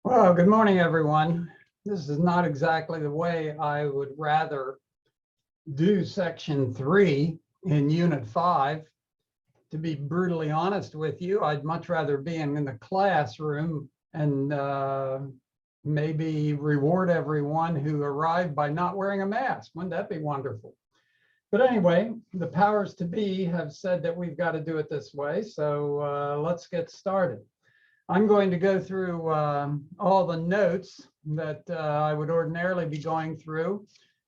Well, good morning, everyone. This is not exactly the way I would rather do section 3 in unit 5. To be brutally honest with you, I'd much rather be in the classroom and maybe reward everyone who arrived by not wearing a mask. Wouldn't that be wonderful? But anyway, the powers to be have said that we've got to do it this way. So let's get started. I'm going to go through all the notes that I would ordinarily be going through,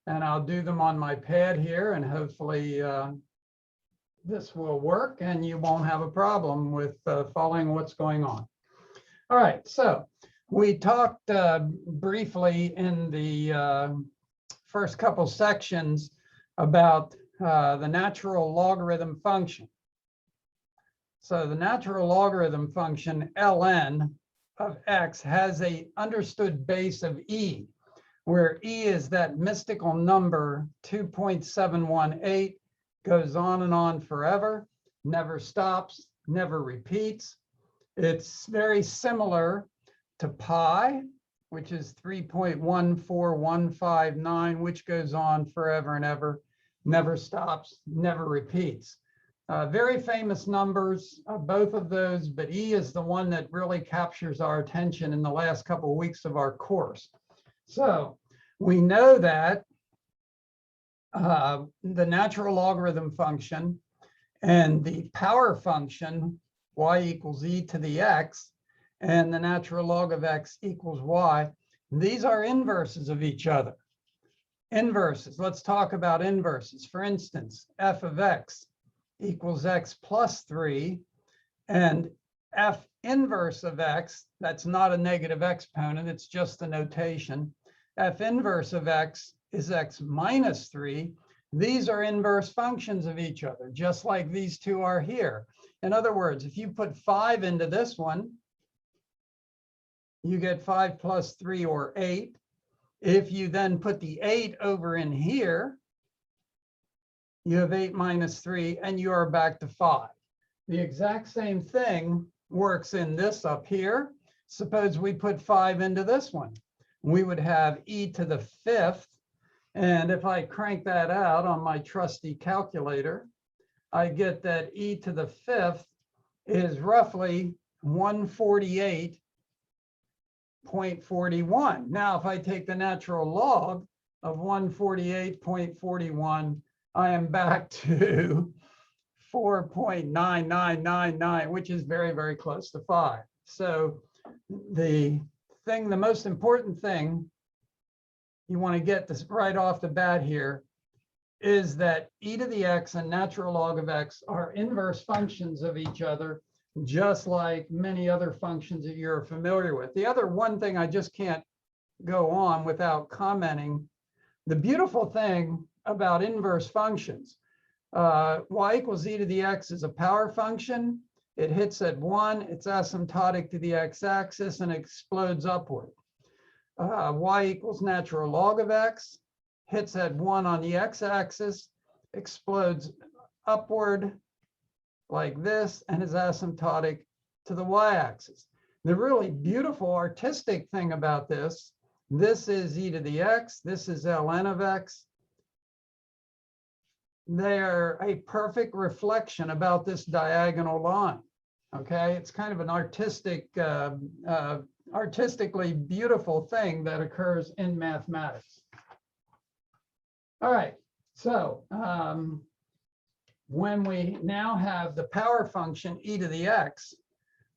and I'll do them on my pad here, and hopefully this will work and you won't have a problem with following what's going on. All right, so we talked briefly in the first couple sections about the natural logarithm function. So the natural logarithm function ln of x has a understood base of e, where e is that mystical number 2.718, goes on and on forever, never stops, never repeats. It's very similar to pi, which is 3.14159, which goes on forever and ever, never stops, never repeats. Very famous numbers, both of those, but E is the one that really captures our attention in the last couple of weeks of our course. So we know that the natural logarithm function and the power function, y equals e to the x, and the natural log of x equals y, these are inverses of each other. Inverses, let's talk about inverses. For instance, f of x equals x plus 3, and f inverse of x, that's not a negative exponent, it's just a notation. F inverse of x is x minus 3. These are inverse functions of each other, just like these two are here. In other words, if you put 5 into this one, you get 5 plus 3, or 8. If you then put the 8 over in here, you have 8 minus 3, and you are back to 5. The exact same thing works in this up here. Suppose we put 5 into this one. We would have e to the 5th. And if I crank that out on my trusty calculator, I get that e to the 5th is roughly 148.41. Now, if I take the natural log of 148.41, I am back to 4.9999, which is very, very close to 5. So the most important thing you want to get this right off the bat here is that e to the x and natural log of x are inverse functions of each other, just like many other functions that you're familiar with. The other one thing I just can't go on without commenting, the beautiful thing about inverse functions, y equals e to the x is a power function. It hits at 1, it's asymptotic to the x-axis, and explodes upward. Y equals natural log of x, hits at 1 on the x-axis, explodes upward like this, and is asymptotic to the y-axis. The really beautiful artistic thing about this is e to the x, this is ln of x. They're a perfect reflection about this diagonal line. Okay, it's kind of an artistically beautiful thing that occurs in mathematics. All right, so when we now have the power function e to the x,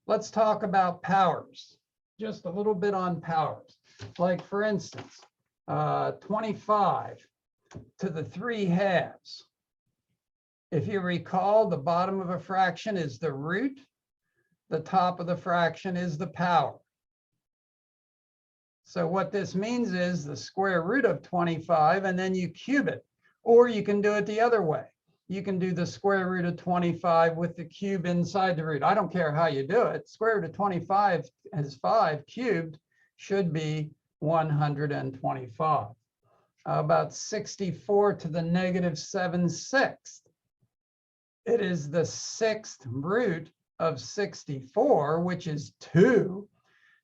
let's talk about powers. Just a little bit on powers. Like for instance, 25 to the 3/2. If you recall, the bottom of a fraction is the root, the top of the fraction is the power. So what this means is the square root of 25, and then you cube it. Or you can do it the other way. You can do the square root of 25 with the cube inside the root. I don't care how you do it. Square root of 25 is 5 cubed, should be 125. About 64 to the negative 7/6. It is the 6th root of 64, which is 2.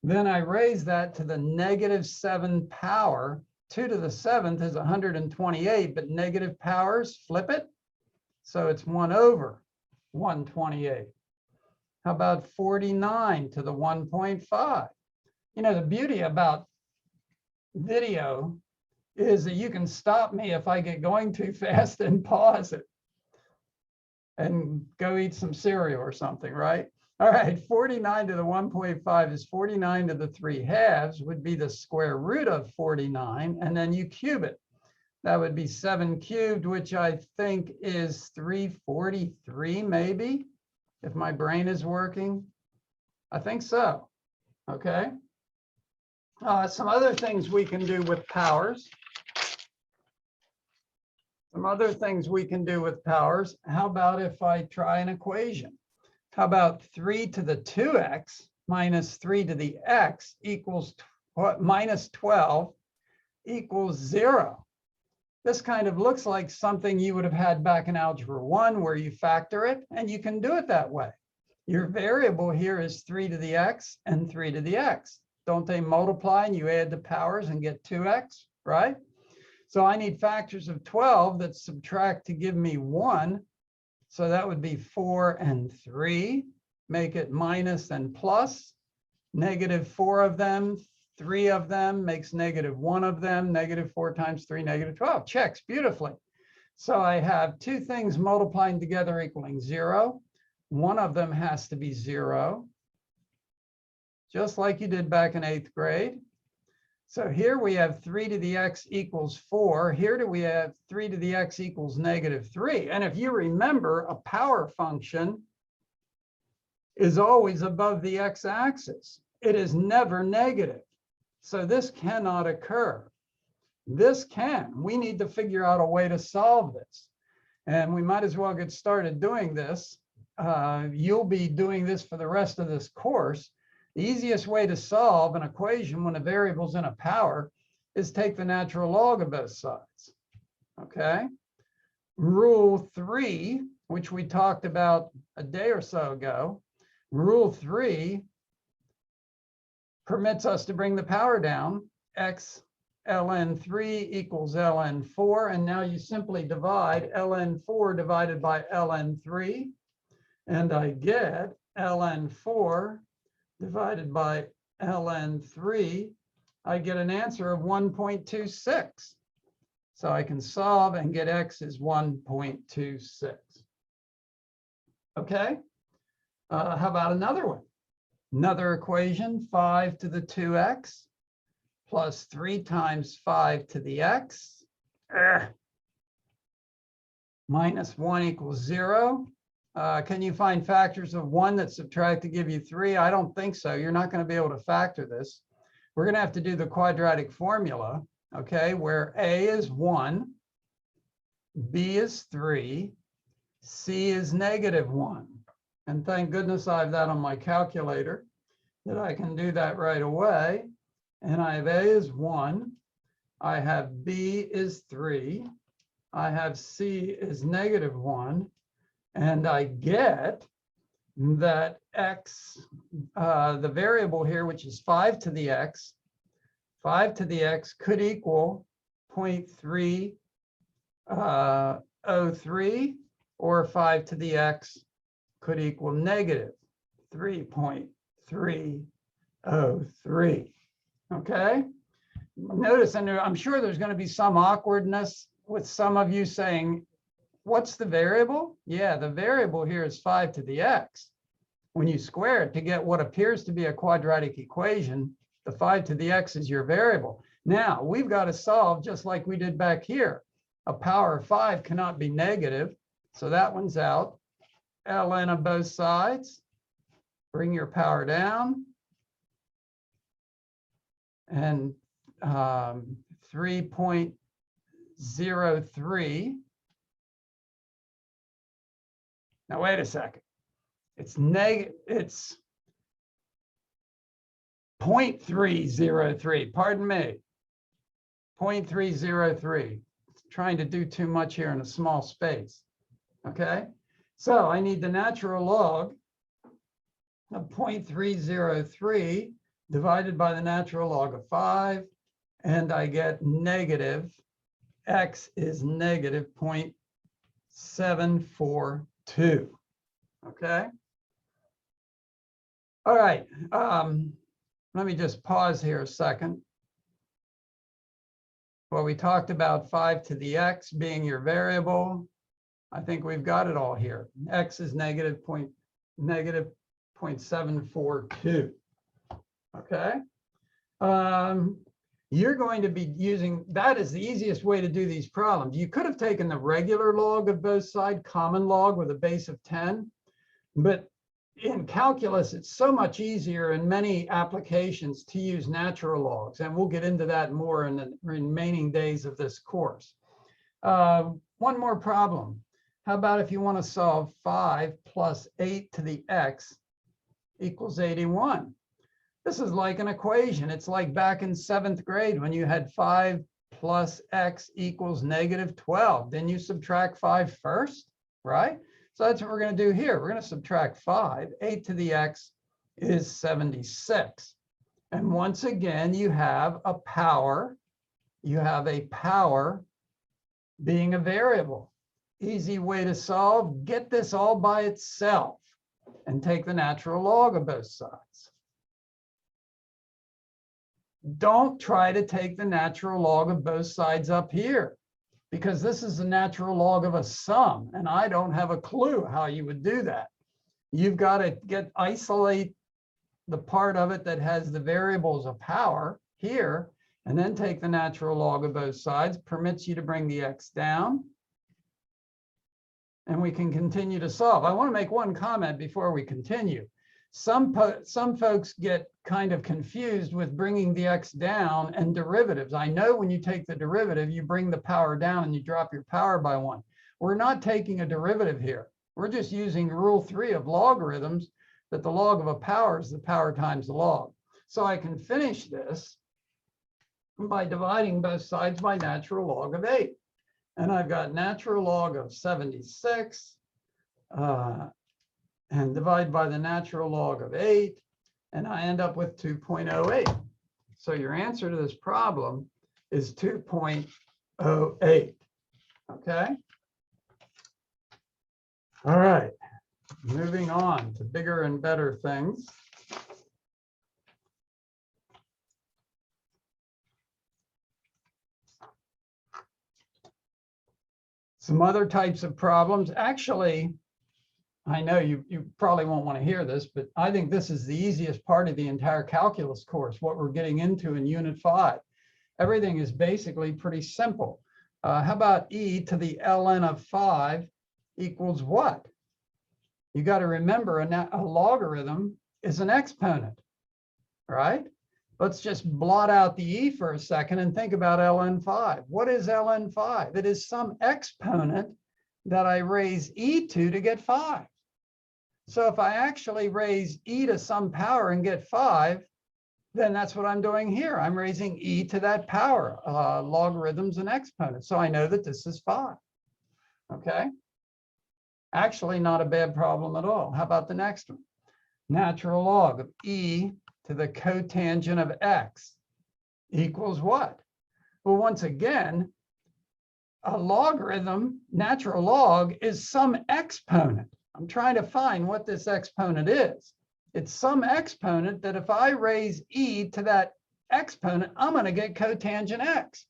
Then I raise that to the -7 power. 2 to the 7th is 128, but negative powers flip it. So it's 1 over 128. How about 49 to the 1.5? You know, the beauty about video is that you can stop me if I get going too fast and pause it and go eat some cereal or something, right? All right, 49 to the 1.5 is 49 to the 3/2 would be the square root of 49, and then you cube it. That would be 7 cubed, which I think is 343 maybe, if my brain is working. I think so, okay? Some other things we can do with powers. How about if I try an equation? How about 3 to the 2x minus 3 to the x equals minus 12 equals 0? This kind of looks like something you would have had back in Algebra 1 where you factor it, and you can do it that way. Your variable here is 3 to the x and 3 to the x. Don't they multiply and you add the powers and get 2x, right? So I need factors of 12 that subtract to give me 1. So that would be 4 and 3. Make it minus and plus. -4 of them, 3 of them makes -1 of them. -4 times 3, -12. Checks beautifully. So I have two things multiplying together equaling 0. One of them has to be 0, just like you did back in 8th grade. So here we have 3 to the x equals 4. Here we have 3 to the x equals -3. And if you remember, a power function is always above the x-axis. It is never negative. So this cannot occur. This can. We need to figure out a way to solve this. And we might as well get started doing this. You'll be doing this for the rest of this course. The easiest way to solve an equation when a variable's in a power is take the natural log of both sides, okay? Rule 3, which we talked about a day or so ago, Rule 3 permits us to bring the power down. X ln 3 equals ln 4, and now you simply divide ln 4 divided by ln 3, and I get ln 4 divided by ln 3, I get an answer of 1.26. So I can solve and get x is 1.26. Okay, how about another one? Another equation, 5 to the 2x plus 3 times 5 to the x minus 1 equals 0. Can you find factors of 1 that subtract to give you 3? I don't think so. You're not going to be able to factor this. We're going to have to do the quadratic formula, okay, where a is 1, b is 3, c is -1. And thank goodness I have that on my calculator, that I can do that right away. And I have a is 1, I have b is 3, I have c is -1. And I get that x, the variable here, which is 5 to the x, 5 to the x could equal 0.303, or 5 to the x could equal -3.303. Okay? Notice, and I'm sure there's going to be some awkwardness with some of you saying, what's the variable? Yeah, the variable here is 5 to the x. When you square it to get what appears to be a quadratic equation, the 5 to the x is your variable. Now, we've got to solve just like we did back here. A power of 5 cannot be negative, so that one's out. ln of both sides. Bring your power down. And 3.03. Now, wait a second. It's 0.303, pardon me. 0.303. Trying to do too much here in a small space, okay? So I need the natural log of 0.303, divided by the natural log of 5, and I get negative, x is negative 0.742, okay? All right, let me just pause here a second. Well, we talked about 5 to the x being your variable. I think we've got it all here. X is negative 0.742, okay? You're going to be using, that is the easiest way to do these problems. You could have taken the regular log of both sides, common log with a base of 10, but in calculus, it's so much easier in many applications to use natural logs, and we'll get into that more in the remaining days of this course. One more problem. How about if you want to solve 5 plus 8 to the x equals 81? This is like an equation. It's like back in 7th grade when you had 5 plus x equals negative 12. Then you subtract 5 first, right? So that's what we're going to do here. We're going to subtract 5. 8 to the x is 76. And once again, you have a power. You have a power being a variable. Easy way to solve, get this all by itself and take the natural log of both sides. Don't try to take the natural log of both sides up here, because this is the natural log of a sum, and I don't have a clue how you would do that. You've got to isolate the part of it that has the variables of power here, and then take the natural log of both sides, permits you to bring the x down, and we can continue to solve. I want to make one comment before we continue. Some folks get kind of confused with bringing the x down and derivatives. I know when you take the derivative, you bring the power down and you drop your power by 1. We're not taking a derivative here. We're just using rule 3 of logarithms, that the log of a power is the power times the log. So I can finish this by dividing both sides by natural log of 8. And I've got natural log of 76 and divide by the natural log of 8, and I end up with 2.08. So your answer to this problem is 2.08, okay? All right, moving on to bigger and better things. Some other types of problems. Actually, I know you probably won't want to hear this, but I think this is the easiest part of the entire calculus course, what we're getting into in Unit 5. Everything is basically pretty simple. How about e to the ln of 5 equals what? You got to remember a logarithm is an exponent, right? Let's just blot out the e for a second and think about ln 5. What is ln 5? It is some exponent that I raise e to get 5. So if I actually raise e to some power and get 5, then that's what I'm doing here. I'm raising e to that power, logarithms and exponents. So I know that this is 5, okay? Actually, not a bad problem at all. How about the next one? Natural log of e to the cotangent of x equals what? Well, once again, a logarithm, natural log, is some exponent. I'm trying to find what this exponent is. It's some exponent that if I raise e to that exponent, I'm going to get cotangent x.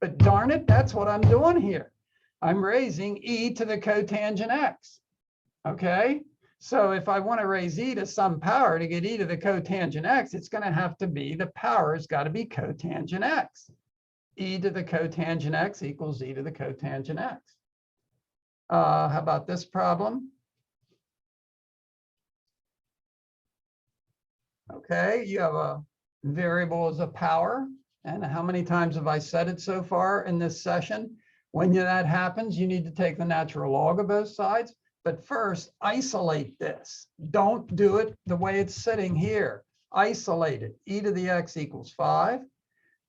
But darn it, that's what I'm doing here. I'm raising e to the cotangent x, okay? So if I want to raise e to some power to get e to the cotangent x, it's going to have to be, the power has got to be cotangent x. E to the cotangent x equals e to the cotangent x. How about this problem? Okay, you have a variable as a power. And how many times have I said it so far in this session? When that happens, you need to take the natural log of both sides. But first, isolate this. Don't do it the way it's sitting here. Isolate it. E to the x equals 5.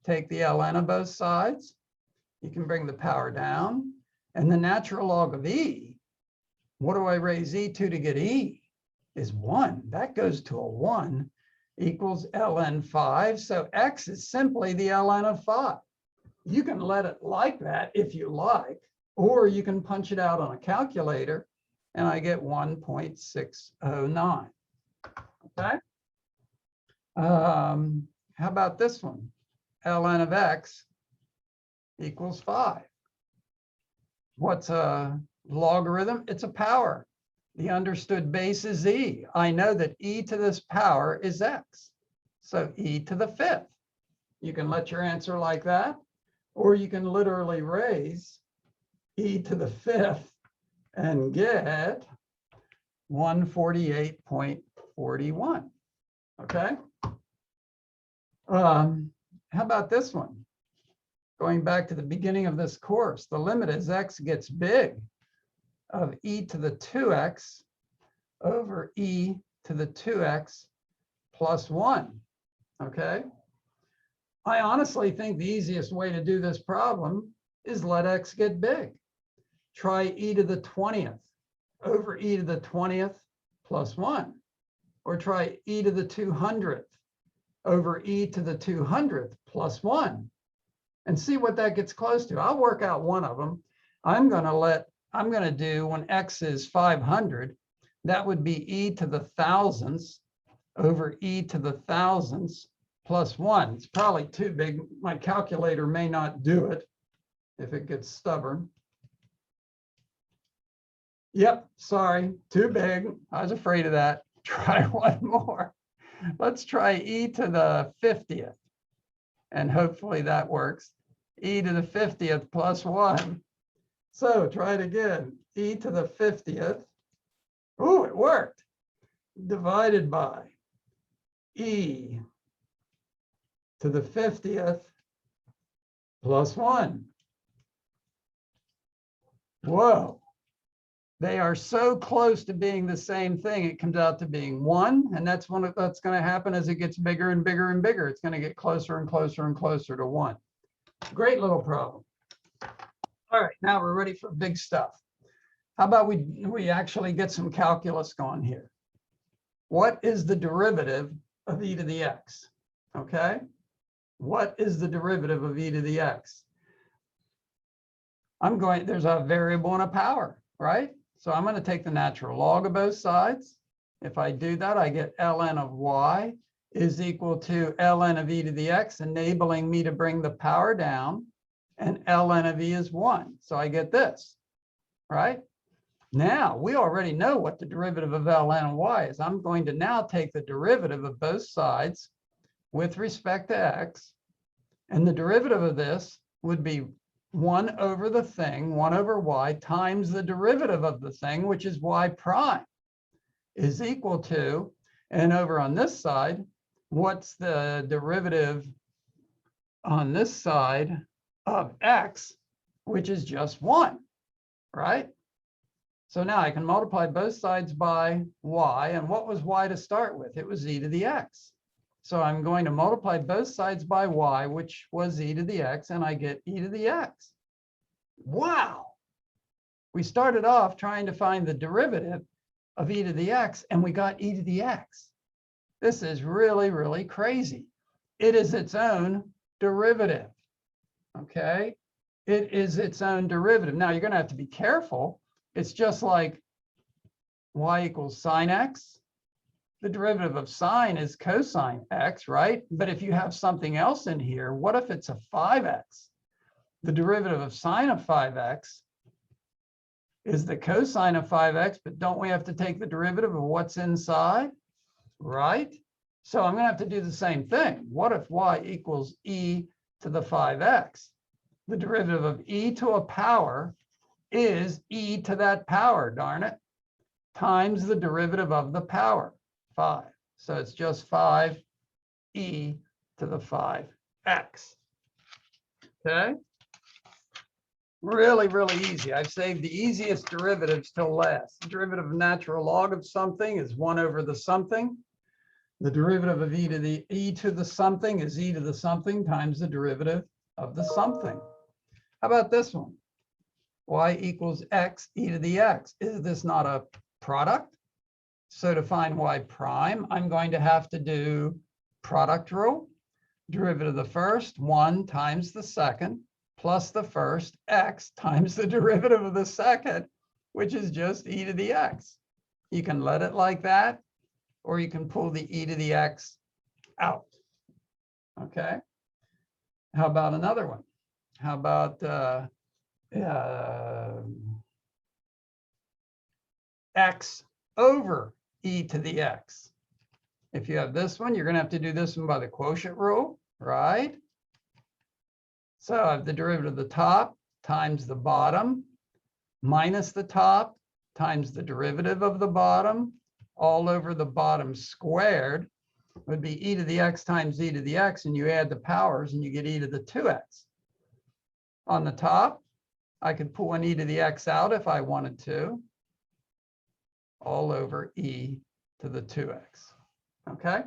Take the ln of both sides. You can bring the power down. And the natural log of e, what do I raise e to get e? Is 1. That goes to a 1. equals ln 5. So x is simply the ln of 5. You can let it like that if you like, or you can punch it out on a calculator, and I get 1.609. Okay. How about this one? ln of x equals 5. What's a logarithm? It's a power. The understood base is e. I know that e to this power is x. So e to the 5th. You can let your answer like that, or you can literally raise e to the 5th and get 148.41. Okay. How about this one? Going back to the beginning of this course, the limit as x gets big of e to the 2x over e to the 2x plus 1. Okay. I honestly think the easiest way to do this problem is let x get big. Try e to the 20th over e to the 20th plus 1. Or try e to the 200th over e to the 200th plus 1. And see what that gets close to. I'll work out one of them. I'm going to do, when x is 500, that would be e to the thousandths over e to the thousandths plus 1. It's probably too big. My calculator may not do it if it gets stubborn. Yep, sorry, too big. I was afraid of that. Try one more. Let's try e to the 50th. And hopefully that works. E to the 50th plus 1. So try it again. E to the 50th. Oh, it worked. Divided by e to the 50th plus 1. Whoa. They are so close to being the same thing, it comes out to being 1. And that's going to happen as it gets bigger and bigger and bigger. It's going to get closer and closer and closer to 1. Great little problem. All right, now we're ready for big stuff. How about we actually get some calculus going here? What is the derivative of e to the x? Okay. What is the derivative of e to the x? There's a variable and a power, right? So I'm going to take the natural log of both sides. If I do that, I get ln of y is equal to ln of e to the x, enabling me to bring the power down, and ln of e is 1. So I get this, right? Now, we already know what the derivative of ln of y is. I'm going to now take the derivative of both sides with respect to x, and the derivative of this would be 1 over the thing, 1 over y, times the derivative of the thing, which is y prime, is equal to, and over on this side, what's the derivative on this side of x, which is just 1, right? So now I can multiply both sides by y, and what was y to start with? It was e to the x. So I'm going to multiply both sides by y, which was e to the x, and I get e to the x. Wow. We started off trying to find the derivative of e to the x, and we got e to the x. This is really, really crazy. It is its own derivative, okay? It is its own derivative. Now, you're going to have to be careful. It's just like y equals sine x. The derivative of sine is cosine x, right? But if you have something else in here, what if it's a 5x? The derivative of sine of 5x is the cosine of 5x, but don't we have to take the derivative of what's inside, right? So I'm going to have to do the same thing. What if y equals e to the 5x? The derivative of e to a power is e to that power, darn it, times the derivative of the power, 5. So it's just 5e to the 5x. Okay? Really, really easy. I've saved the easiest derivatives till last. The derivative of natural log of something is 1 over the something. The derivative of e to the something is e to the something times the derivative of the something. How about this one? Y equals x e to the x. Is this not a product? So to find y prime, I'm going to have to do product rule. Derivative of the first, 1 times the second, plus the first, x times the derivative of the second, which is just e to the x. You can let it like that, or you can pull the e to the x out. Okay. How about another one? How about x over e to the x? If you have this one, you're going to have to do this one by the quotient rule, right? So I have the derivative of the top times the bottom minus the top times the derivative of the bottom all over the bottom squared would be e to the x times e to the x, and you add the powers and you get e to the 2x. On the top, I could pull an e to the x out if I wanted to, all over e to the 2x. Okay?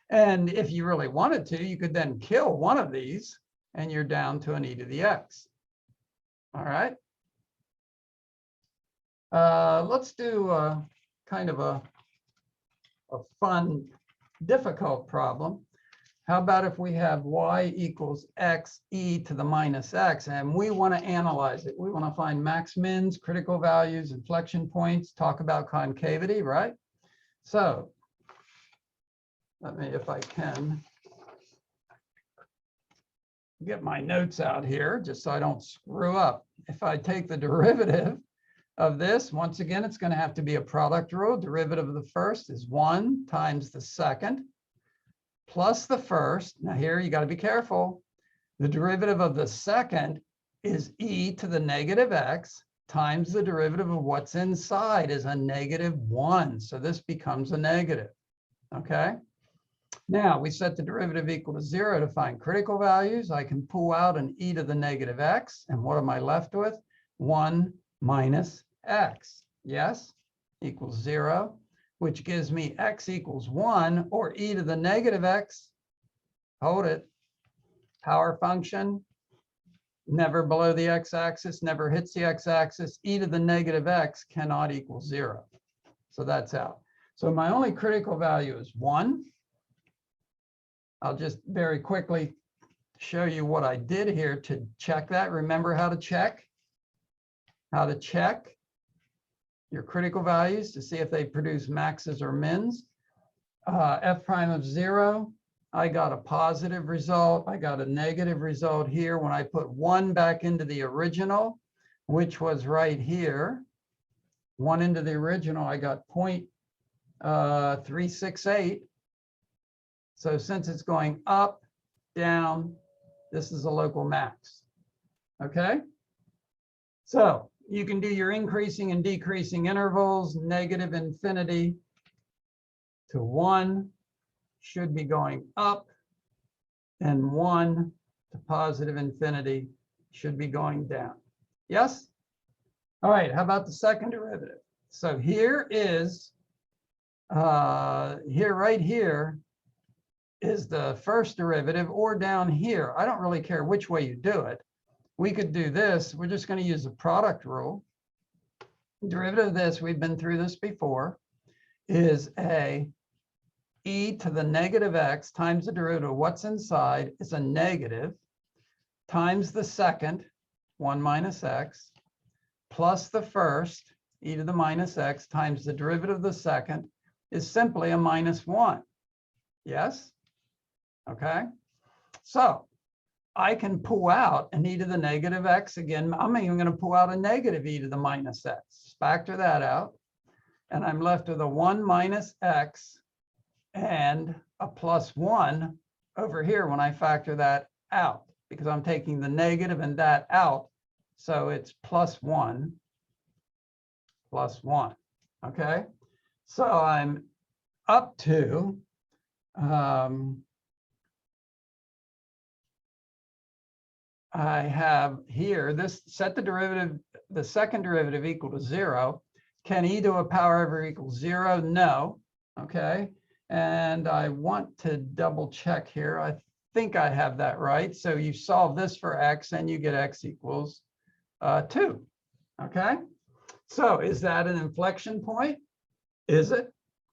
And if you really wanted to, you could then kill one of these and you're down to an e to the x. All right? Let's do kind of a fun, difficult problem. How about if we have y equals x e to the minus x, and we want to analyze it. We want to find max mins, critical values, inflection points, talk about concavity, right? So let me, if I can, get my notes out here just so I don't screw up. If I take the derivative of this, once again, it's going to have to be a product rule. Derivative of the first is 1 times the second plus the first. Now here, you got to be careful. The derivative of the second is e to the negative x times the derivative of what's inside is a -1. So this becomes a negative. Okay. Now we set the derivative equal to 0 to find critical values. I can pull out an e to the negative x. And what am I left with? 1 minus x. Yes, equals 0, which gives me x equals 1, or e to the negative x. Hold it. Power function, never below the x-axis, never hits the x-axis. E to the negative x cannot equal 0. So that's out. So my only critical value is 1. I'll just very quickly show you what I did here to check that. Remember how to check? How to check your critical values to see if they produce maxes or mins. F prime of 0, I got a positive result. I got a negative result here when I put 1 back into the original, which was right here. 1 into the original, I got 0.368. So since it's going up, down, this is a local max. Okay? So you can do your increasing and decreasing intervals. Negative infinity to 1 should be going up, and 1 to positive infinity should be going down. Yes? All right, how about the second derivative? So here is, right here is the first derivative, or down here. I don't really care which way you do it. We could do this. We're just going to use the product rule. Derivative of this, we've been through this before, is a e to the negative x times the derivative of what's inside is a negative times the second, 1 minus x, plus the first, e to the minus x, times the derivative of the second is simply a -1. Yes? Okay. So I can pull out an e to the negative x again. I'm even going to pull out a negative e to the minus x. Factor that out. And I'm left with a 1 minus x and a +1 over here when I factor that out, because I'm taking the negative and that out. So it's +1, +1. Okay. So I'm up to I have here this, set the derivative, the second derivative equal to 0. Can e to a power ever equal 0? No. Okay. And I want to double check here. I think I have that right. So you solve this for x and you get x equals 2. Okay. So is that an inflection point? Is it?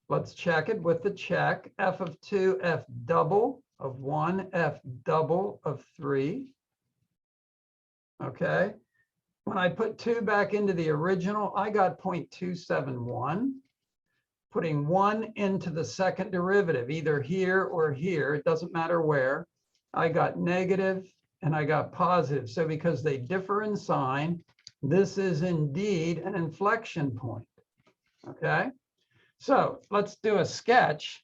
Let's check it with the check. F of 2, F double of 1, F double of 3. Okay. When I put 2 back into the original, I got 0.271. Putting 1 into the second derivative, either here or here, it doesn't matter where, I got negative and I got positive. So because they differ in sign, this is indeed an inflection point. Okay. So let's do a sketch.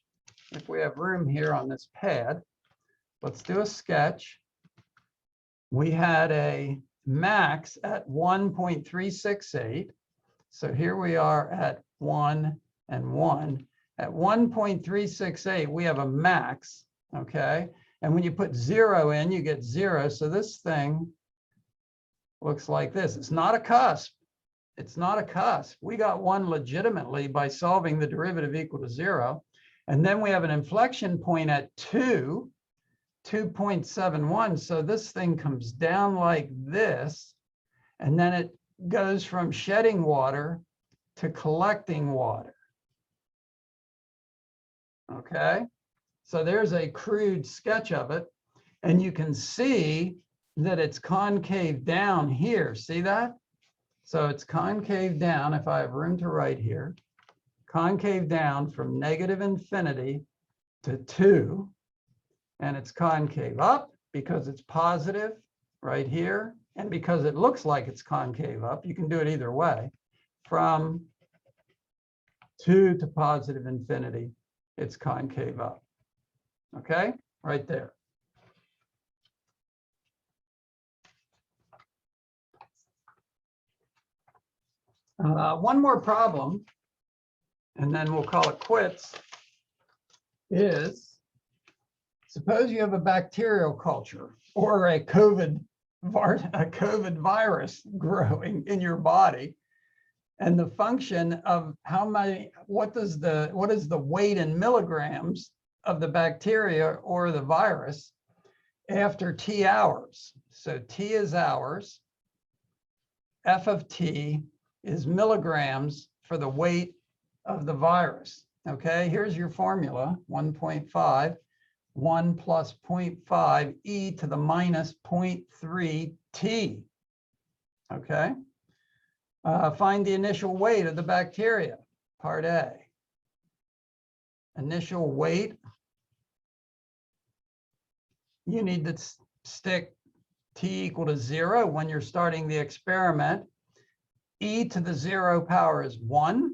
If we have room here on this pad, let's do a sketch. We had a max at 1.368. So here we are at 1 and 1. At 1.368, we have a max, okay? And when you put 0 in, you get 0. So this thing looks like this. It's not a cusp. It's not a cusp. We got 1 legitimately by solving the derivative equal to 0. And then we have an inflection point at 2, 2.71. So this thing comes down like this, and then it goes from shedding water to collecting water. Okay, so there's a crude sketch of it, and you can see that it's concave down here. See that? So it's concave down, if I have room to write here, concave down from negative infinity to 2, and it's concave up because it's positive right here, and because it looks like it's concave up, you can do it either way, from 2 to positive infinity, it's concave up. Okay, right there. One more problem, and then we'll call it quits, is suppose you have a bacterial culture or a COVID virus growing in your body, and the function of how many, what is the weight in milligrams of the bacteria or the virus after T hours. So T is hours, F of T is milligrams for the weight of the virus. Okay, here's your formula, 1.5, 1 plus 0.5 e to the minus 0.3 T. Okay. Find the initial weight of the bacteria, part A. Initial weight, you need to stick T equal to 0 when you're starting the experiment. E to the 0 power is 1,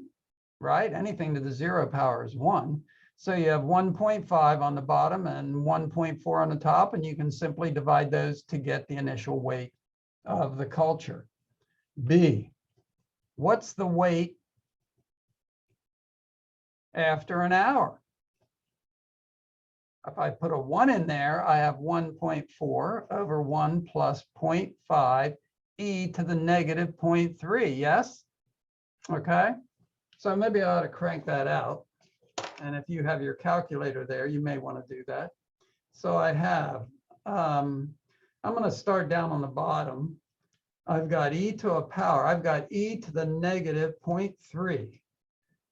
right? Anything to the 0 power is 1. So you have 1.5 on the bottom and 1.4 on the top, and you can simply divide those to get the initial weight of the culture. B, what's the weight after an hour? If I put a 1 in there, I have 1.4 over 1 plus 0.5 e to the negative 0.3, yes? Okay, so maybe I ought to crank that out. And if you have your calculator there, you may want to do that. So I have, I'm going to start down on the bottom. I've got e to a power. I've got e to the negative 0.3.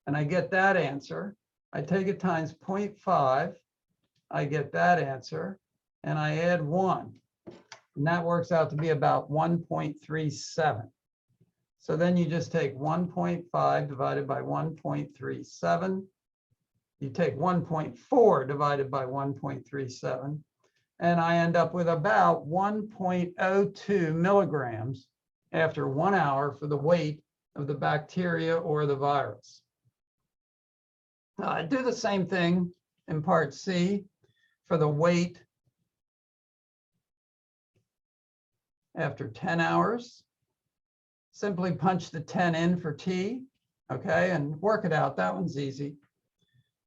And I get that answer. I take it times 0.5. I get that answer. And I add 1. And that works out to be about 1.37. So then you just take 1.5 divided by 1.37. You take 1.4 divided by 1.37, and I end up with about 1.02 milligrams after 1 hour for the weight of the bacteria or the virus. I do the same thing in part C for the weight after 10 hours. Simply punch the 10 in for T, okay, and work it out. That one's easy.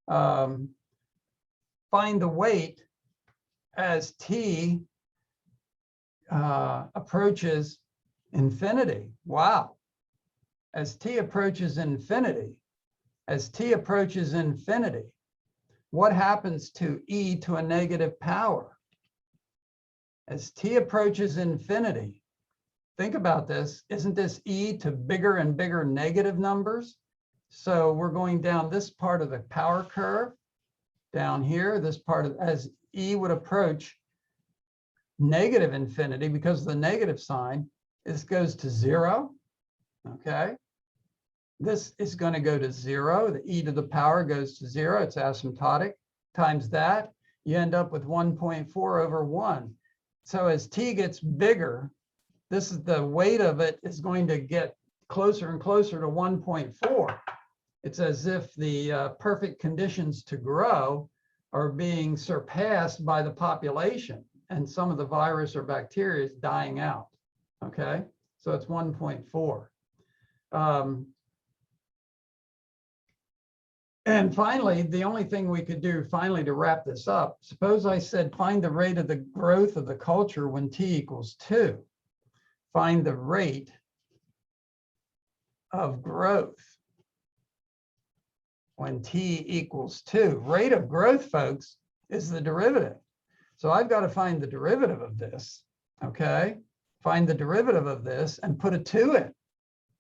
Find the weight as T approaches infinity. Wow. As T approaches infinity, what happens to e to a negative power? As T approaches infinity, think about this. Isn't this e to bigger and bigger negative numbers? So we're going down this part of the power curve, down here, this part of, as E would approach negative infinity, because of the negative sign, this goes to 0, okay? This is going to go to 0. The e to the power goes to 0. It's asymptotic. Times that, you end up with 1.4 over 1. So as t gets bigger, this is the weight of it is going to get closer and closer to 1.4. It's as if the perfect conditions to grow are being surpassed by the population, and some of the virus or bacteria is dying out. Okay, so it's 1.4. And finally, the only thing we could do finally to wrap this up, suppose I said, find the rate of the growth of the culture when t equals 2. Find the rate of growth when t equals 2. Rate of growth, folks, is the derivative. So I've got to find the derivative of this, okay? Find the derivative of this and put a 2 in.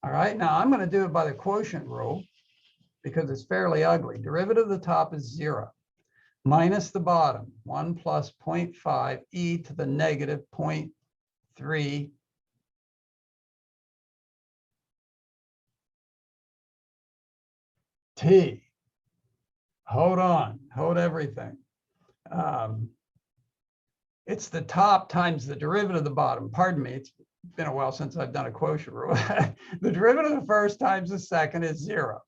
All right, now I'm going to do it by the quotient rule, because it's fairly ugly. Derivative of the top is 0, minus the bottom, 1 plus 0.5 e to the negative 0.3 t. Hold on, hold everything. It's the top times the derivative of the bottom. Pardon me, it's been a while since I've done a quotient rule. The derivative of the first times the second is 0,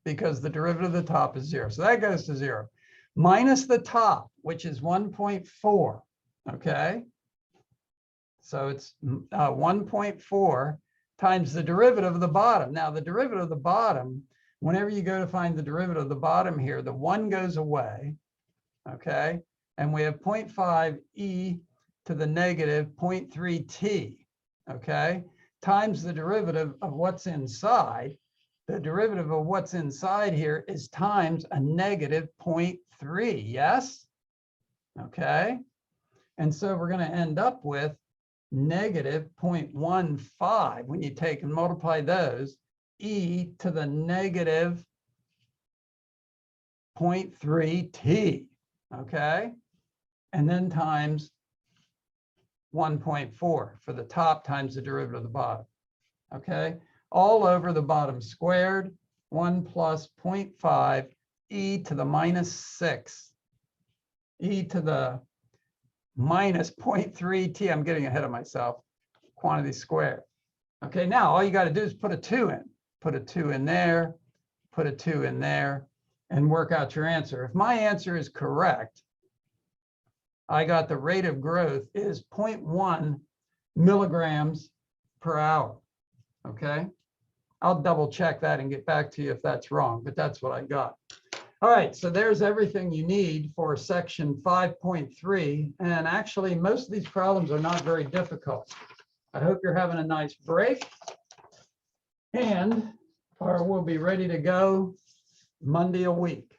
because the derivative of the top is 0. So that goes to 0. Minus the top, which is 1.4, okay? So it's 1.4 times the derivative of the bottom. Now, the derivative of the bottom, whenever you go to find the derivative of the bottom here, the 1 goes away, okay? And we have 0.5 e to the negative 0.3 t, okay? Times the derivative of what's inside. The derivative of what's inside here is times a negative 0.3, yes? Okay. And so we're going to end up with negative 0.15 when you take and multiply those, e to the negative 0.3 t, okay? And then times 1.4 for the top times the derivative of the bottom, okay? All over the bottom squared, 1 plus 0.5 e to the minus 6, e to the minus 0.3 t. I'm getting ahead of myself, quantity squared. Okay, now all you got to do is put a 2 in. Put a 2 in there, put a 2 in there, and work out your answer. If my answer is correct, I got the rate of growth is 0.1 milligrams per hour, okay? I'll double check that and get back to you if that's wrong, but that's what I got. All right, so there's everything you need for section 5.3. And actually, most of these problems are not very difficult. I hope you're having a nice break. And we'll be ready to go Monday a week.